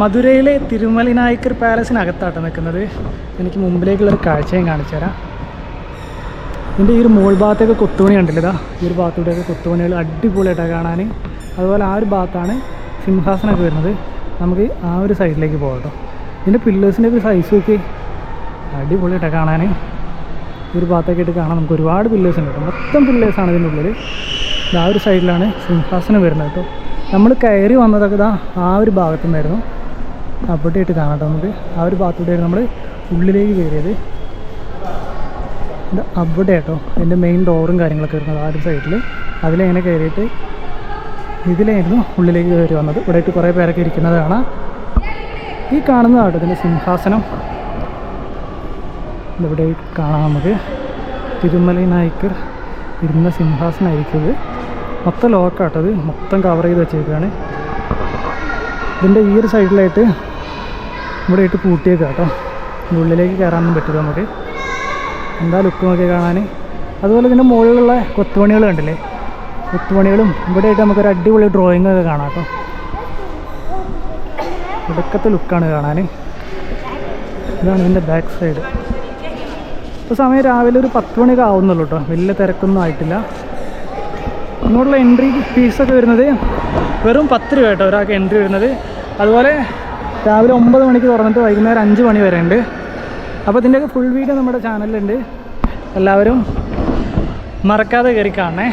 മധുരയിലെ തിരുമല നായ്ക്കർ പാലസിനകത്താട്ടോ നിൽക്കുന്നത്. എനിക്ക് മുമ്പിലേക്കുള്ളൊരു കാഴ്ചയും കാണിച്ചു തരാം. ഇതിൻ്റെ ഈ ഒരു മോൾ ഭാഗത്തൊക്കെ കൊത്തുപണി കണ്ടില്ല, ഇതാ ഈ ഒരു ഭാഗത്തൂടെയൊക്കെ കൊത്തുപണികൾ അടിപൊളിയായിട്ടാണ് കാണാൻ. അതുപോലെ ആ ഒരു ഭാഗത്താണ് സിംഹാസനമൊക്കെ വരുന്നത്. നമുക്ക് ആ ഒരു സൈഡിലേക്ക് പോകാം കേട്ടോ. ഇതിൻ്റെ പില്ലേഴ്സിൻ്റെ ഒക്കെ സൈസൊക്കെ അടിപൊളിയായിട്ടാണ് കാണാൻ. ഈ ഒരു ഭാഗത്തൊക്കെ ആയിട്ട് കാണാൻ നമുക്ക് ഒരുപാട് പില്ലേഴ്സ് ഉണ്ട് കേട്ടോ. മൊത്തം പില്ലേഴ്സാണ് ഇതിൻ്റെ ഉള്ളിൽ. ആ ഒരു സൈഡിലാണ് സിംഹാസനം വരുന്നത് കേട്ടോ. നമ്മൾ കയറി വന്നതൊക്കെ ഇതാ ആ ഒരു ഭാഗത്തുനിന്നായിരുന്നു. അവിടെയായിട്ട് കാണാം കേട്ടോ. നമുക്ക് ആ ഒരു ഭാഗത്തൂടെയായിരുന്നു നമ്മൾ ഉള്ളിലേക്ക് കയറിയത്. ഇത് അവിടെ കേട്ടോ അതിൻ്റെ മെയിൻ ഡോറും കാര്യങ്ങളൊക്കെ വരുന്നത് ആ ഒരു സൈഡിൽ. അതിലെങ്ങനെ കയറിയിട്ട് ഇതിലായിരുന്നു ഉള്ളിലേക്ക് കയറി വന്നത്. ഇവിടെയായിട്ട് കുറേ പേരൊക്കെ ഇരിക്കുന്നത് കാണാം. ഈ കാണുന്നതാട്ടോ ഇതിൻ്റെ സിംഹാസനം. ഇവിടെ കാണാം നമുക്ക് തിരുമല നായ്ക്കർ ഇരുന്ന സിംഹാസനമായിരിക്കും ഇത്. മൊത്തം ലോക്കാട്ടോ, ഇത് മൊത്തം കവർ ചെയ്ത് വെച്ചേക്കാണ്. ഇതിൻ്റെ ഈ ഒരു സൈഡിലായിട്ട് ഇവിടെ ഇട്ട് പൂട്ടിയേക്കാം കേട്ടോ. ഉള്ളിലേക്ക് കയറാനൊന്നും പറ്റില്ല നമുക്ക്. എന്താ ലുക്ക് നോക്കി കാണാൻ. അതുപോലെ ഇതിൻ്റെ മുകളിലുള്ള കൊത്തുപണികൾ കണ്ടില്ലേ, കൊത്തുപണികളും ഇവിടെയായിട്ട് നമുക്കൊരു അടിപൊളി ഡ്രോയിങ് ഒക്കെ കാണാം കേട്ടോ. ഇടക്കത്തെ ലുക്കാണ് കാണാൻ. ഇതാണ് ഇതിൻ്റെ ബാക്ക് സൈഡ്. ഇപ്പോൾ സമയം രാവിലെ ഒരു 10 മണിയൊക്കെ ആവുന്നുള്ളൂ കേട്ടോ. വലിയ തിരക്കൊന്നും ആയിട്ടില്ല. ഇങ്ങോട്ടുള്ള എൻട്രി ഫീസൊക്കെ വരുന്നത് വെറും 10 രൂപ കേട്ടോ ഒരാൾക്ക് എൻട്രി വരുന്നത്. അതുപോലെ രാവിലെ 9 മണിക്ക് തുറന്നിട്ട് വൈകുന്നേരം 5 മണി വരെ ഉണ്ട്. അപ്പോൾ ഇതിൻ്റെയൊക്കെ ഫുൾ വീഡിയോ നമ്മുടെ ചാനലിലുണ്ട്. എല്ലാവരും മറക്കാതെ കയറി കാണണേ.